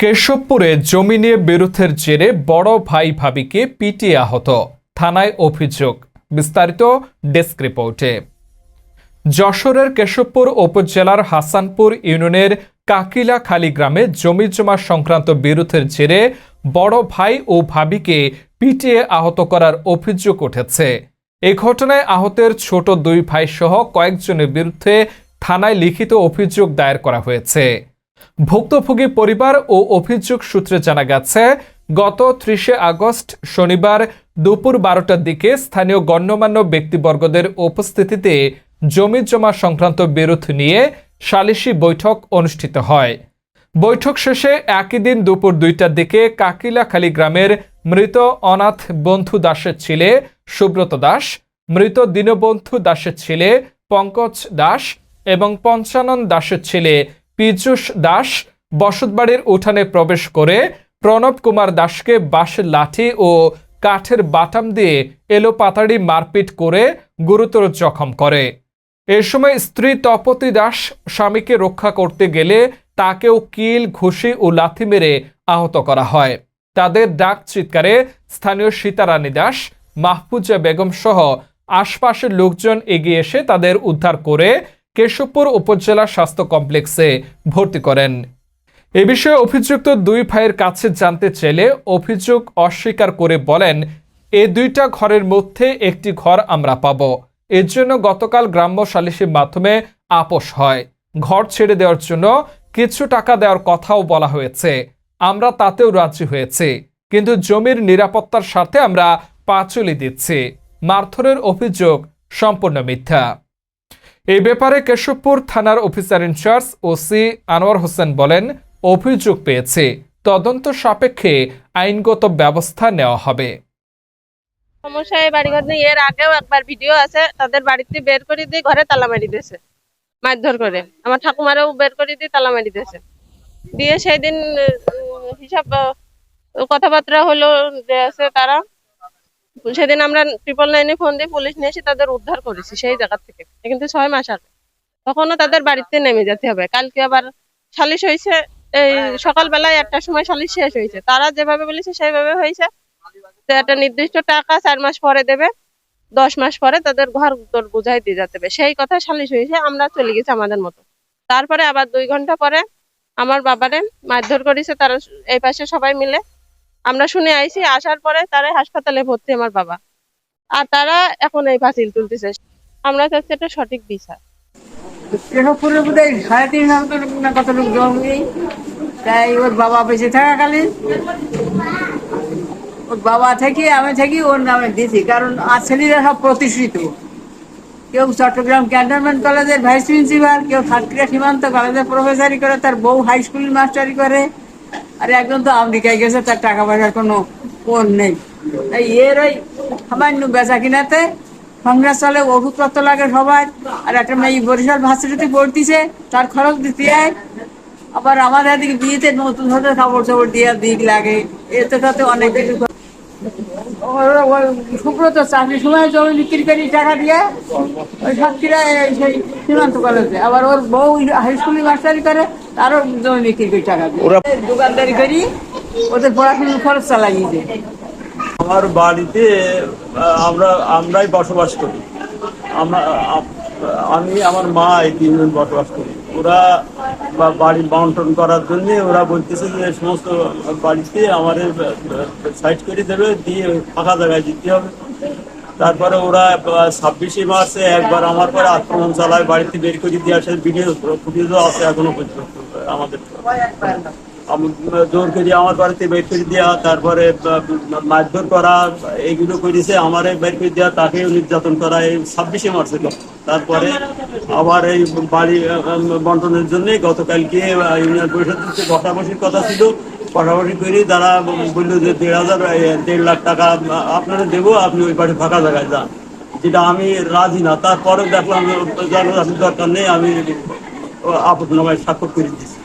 কেশবপুরে জমি নিয়ে বিরোধের জেরে বড় ভাই ভাবিকে পিটিয়ে আহত, থানায় অভিযোগ। বিস্তারিত ডেস্ক রিপোর্টে। যশোরের কেশবপুর উপজেলার হাসানপুর ইউনিয়নের কাকিলাখালী গ্রামে জমি জমা সংক্রান্ত বিরোধের জেরে বড় ভাই ও ভাবিকে পিটিয়ে আহত করার অভিযোগ উঠেছে। এই ঘটনায় আহতের ছোট দুই ভাই সহ কয়েকজনের বিরুদ্ধে থানায় লিখিত অভিযোগ দায়ের করা হয়েছে। ভুক্তভোগী পরিবার ও অভিযোগ সূত্রে জানা গেছে, গত 30 আগস্ট শনিবার দুপুর 12টার দিকে স্থানীয় গণ্যমান্য ব্যক্তিবর্গদের উপস্থিতিতে জমি জমা সংক্রান্ত বিরোধ নিয়ে সালিশি বৈঠক অনুষ্ঠিত হয়। বৈঠক শেষে একই দিন দুপুর 2টার দিকে কাকিলাখালী গ্রামের মৃত অনাথ বন্ধু দাসের ছেলে সুব্রত দাস, মৃত দীনবন্ধু দাসের ছেলে পঙ্কজ দাস এবং পঞ্চানন দাসের ছেলে পীযূষ দাস বসতবাড়ির উঠানে প্রবেশ করে প্রণব কুমার দাসকে বাঁশের লাঠি ও কাঠের বাটাম দিয়ে এলোপাতাড়ি মারপিট করে গুরুতর জখম করে। এ সময় স্ত্রী তপতী দাস স্বামীকে রক্ষা করতে গেলে তাকেও কিল, ঘুষি ও লাথি মেরে আহত করা হয়। তাদের ডাক চিৎকারে স্থানীয় সীতারানী দাস, মাহফুজা বেগম সহ আশপাশের লোকজন এগিয়ে এসে তাদের উদ্ধার করে কেশবপুর উপজেলা স্বাস্থ্য কমপ্লেক্সে ভর্তি করেন। এ বিষয়ে অভিযুক্ত দুই ভাইয়ের কাছে জানতে চাইলে অভিযোগ অস্বীকার করে বলেন, এই দুইটা ঘরের মধ্যে একটি ঘর আমরা পাব। এর জন্য গতকাল গ্রাম্য সালিসির মাধ্যমে আপোষ হয়। ঘর ছেড়ে দেওয়ার জন্য কিছু টাকা দেওয়ার কথাও বলা হয়েছে, আমরা তাতেও রাজি হয়েছি, কিন্তু জমির নিরাপত্তার স্বার্থে আমরা পাঁচুলি দিচ্ছি। মারধরের অভিযোগ সম্পূর্ণ মিথ্যা। এই ব্যাপারে কেশবপুর থানার officer in charge OC Anwar Hossain বলেন, অভিযোগ পেয়েছে, তদন্ত সাপেক্ষে আইনগত ব্যবস্থা নেওয়া হবে। সমস্যা এই বাড়িঘর নিয়ে এর আগেও একবার ভিডিও আছে, তাদের বাড়িতে বের করে দিয়ে ঘরে তালা মারি দিয়েছে, মারধর করে। আমার ঠাকুমারও বের করে দিয়ে তালা মারি দিয়েছে। দিয়ে সেই দিন হিসাব কথাবার্তা হলো যে আছে তারা, সেদিন আমরা 999 ফোন দিয়ে পুলিশ নিয়ে এসে তাদের উদ্ধার করেছি সেই জায়গা থেকে, কিন্তু 6 মাস আগে। তখনও তাদের বাড়িতে নেমে যেতে হবে। কালকে আবার সালিশ হয়েছে, এই সকালবেলায় 1টার সময় সালিশ শেষ হয়েছে। তারা যেভাবে বলেছে সেইভাবে হয়েছে। একটা নির্দিষ্ট টাকা 4 মাস পরে দেবে, 10 মাস পরে তাদের ঘর তোর বুঝাই দিয়ে যেতে হবে, সেই কথা সালিশ হয়েছে। আমরা চলে গেছি আমাদের মতো। তারপরে আবার 2 ঘন্টা পরে আমার বাবারে মারধর করেছে তারা, এই পাশে সবাই মিলে। আমরা শুনে আইছি, আসার পরে তারা হাসপাতালে ভর্তি আমার বাবা, আর তারা এখন এই ফাঁসিল তুলতেছে। আমরা চাচ্ছি এটা সঠিক বিচার। কেশবপুরের মধ্যে 3.5 কত লোক জমি, তাই ওর বাবা বেঁচে থাকাকালীন ওর বাবা থেকে আমি থেকে ওর নামে দিয়েছি, কারণ আর ছেলেরা সব প্রতিষ্ঠিত। কেউ চট্টগ্রাম ক্যান্টনমেন্ট কলেজের ভাইস প্রিন্সিপাল, কেউ সাতক্ষীরা সীমান্ত কলেজের প্রফেসরি করে, তার বউ হাই স্কুলের মাস্টারি করে, আর একজন তো আমেরিকায় গেছে, তার টাকা পয়সার কোনো কোন নেই। তাই এর ওই সামান্য বেচা কিনাতে সংসার চলে, ওষুধপত্র লাগে সবাই। আর একটা মেয়ে বরিশাল ভার্সিটিতে পড়তিছে, তার খরচ দিতে হয়। আবার আমাদের এদিকে বিয়েতে নতুন হতে কাপড় চাপড় দিয়ে দিক লাগে, এতে তাতে অনেক কিছু। সুব্রত চাকরির সময় জমি বিক্রি করি টাকা দিয়ে ওই সাতক্ষীরা সেই সীমান্ত কলেজে। আবার ওর বউ হাই স্কুলে মাস্টারি করে, তারও জমি বিক্রি করি টাকা দিয়ে। দোকানদারি করি, ওদের পড়াশোনার খরচ চালাই দিয়ে। আমার বাড়িতে আমরাই বসবাস করি। আমি আমার মা এই 3 জন বসবাস করি। ওরা বাড়ি বন্টন করার জন্য ওরা বলতেছে যে সমস্ত বাড়িতে আমাদের সাইড করে দেবে, দিয়ে ফাঁকা জায়গায় দিতে হবে। তারপরে ওরা 26 মার্চে একবার আমার পরে আক্রমণ চালায়, বাড়িতে বের করে দিয়ে আসে। ভিডিও ফুটেজও আছে এখনো পর্যন্ত আমাদের। জোর করে আমার বাড়িতে বের করে দেওয়া, তারপরে মারধর করা, এইগুলো করেছে। আমার বের করে দেওয়া, তাকেও নির্যাতন করা, এই 26 মার্চে। তারপরে আবার এই বাড়ি বন্টনের জন্য গতকালকে ইউনিয়ন পরিষদের বসাবসির কথা ছিল। বসাবসি করে তারা বললো যে 1.5 লাখ টাকা আপনারা দেবো, আপনি ওই বাড়ি ফাঁকা জায়গায় যান, যেটা আমি রাজি না। তারপরে দেখলাম দরকার নেই, আমি আপত্তিনামায় স্বাক্ষর করে দিচ্ছি।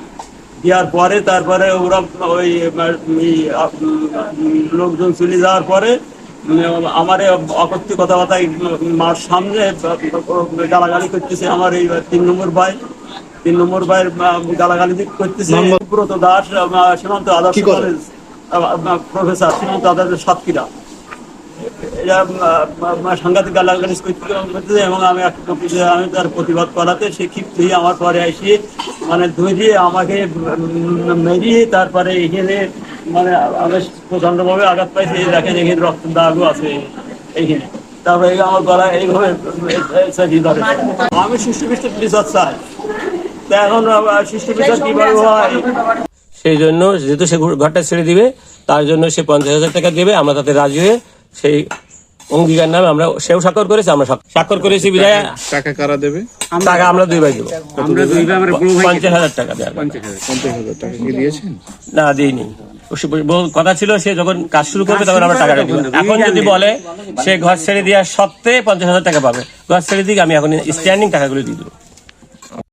দেওয়ার পরে তারপরে ওরা ওই লোকজন চলে যাওয়ার পরে আমার অকথ্য কথাবার্তায় মার সামনে গালাগালি করতেছে আমার এই 3 নম্বর ভাই। 3 নম্বর ভাইয়ের গালাগালি করতেছে। ব্রত দাস সীমান্ত আদর্শ কলেজ প্রফেসর সীমান্ত আদর্শ সাতক্ষীরা, এরা সাংঘাতিক গালাগালি করতেছে এবং আমি তার প্রতিবাদ করাতে সে ক্ষিপ্ত হয়ে আমার পরে এসে মানে ধরিয়ে আমাকে মেরিয়ে তারপরে এখানে মানে আমি প্রচন্ডভাবে আঘাত পাইছি। দেখেন এখানে রক্ত দাগও আছে এইখানে। তারপরে আমার গলা এইভাবে ধরে। আমি সুষ্ঠু বিচার চাই, তা এখন সুষ্ঠু বিচার কিভাবে হয়? সেই জন্য যেহেতু সে ঘরটা ছেড়ে দিবে, তার জন্য সে 50,000 টাকা দেবে। আমরা তাতে রাজি হয়ে সেই অঙ্গীকার নামে আমরা সেও স্বাক্ষর করেছে, আমরা স্বাক্ষর করেছি বিধায়। টাকা কারা দেবে? টাকা আমরা 2 ভাই দেবো। 50,000 টাকা দেওয়ার 50,000 টাকা কি দিয়েছেন? না, দিইনি। কথা ছিল সে যখন কাজ শুরু করবে তখন আমরা টাকাটা দিব। এখন যদি বলে সে ঘর ছেড়ে দেওয়ার সত্ত্বে 50,000 টাকা পাবে, ঘর ছেড়ে দিকে আমি এখন স্ট্যান্ডিং টাকাগুলো দিয়ে দেবো।